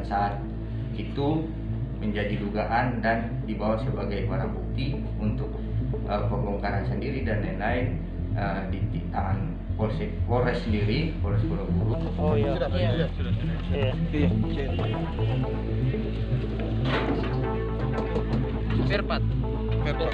dan saat itu menjadi dugaan dan dibawa sebagai barang bukti untuk pembongkaran sendiri dan lain-lain di tangan Polres sendiri, Polres Pulau Buru. Oh iya. Sudah. Iya. Spare part motor.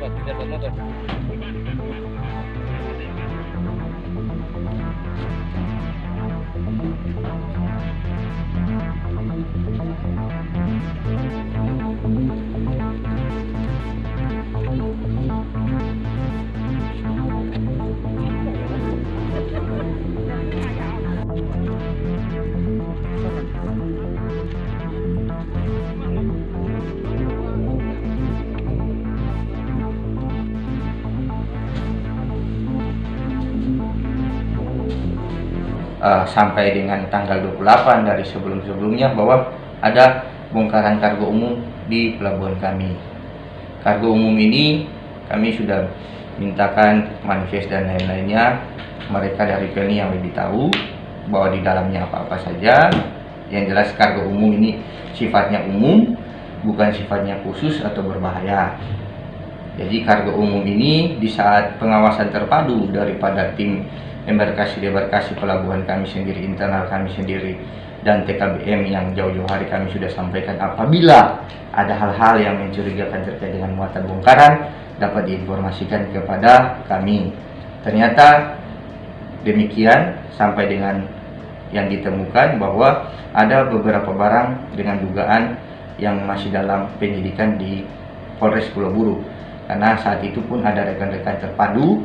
Sampai dengan tanggal 28 dari sebelum-sebelumnya bahwa ada bongkaran kargo umum di pelabuhan kami. Kargo umum ini kami sudah mintakan manifest dan lain-lainnya. Mereka dari PLNI yang lebih tahu bahwa di dalamnya apa-apa saja. Yang jelas kargo umum ini sifatnya umum, bukan sifatnya khusus atau berbahaya. Jadi kargo umum ini di saat pengawasan terpadu daripada tim embarkasi pelabuhan kami sendiri, internal kami sendiri, dan TKBM yang jauh-jauh hari kami sudah sampaikan, apabila ada hal-hal yang mencurigakan terkait dengan muatan bongkaran dapat diinformasikan kepada kami. Ternyata demikian, sampai dengan yang ditemukan bahwa ada beberapa barang dengan dugaan yang masih dalam penyidikan di Polres Pulau Buru. Karena saat itu pun ada rekan-rekan terpadu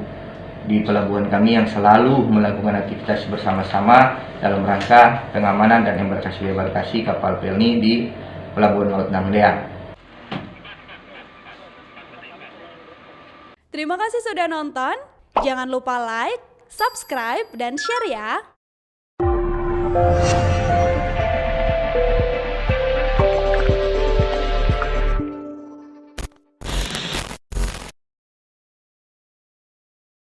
di pelabuhan kami yang selalu melakukan aktivitas bersama-sama dalam rangka pengamanan dan embarkasi kapal PLNI di Pelabuhan Laut Namdea. Terima kasih sudah nonton. Jangan lupa like, subscribe, dan share ya.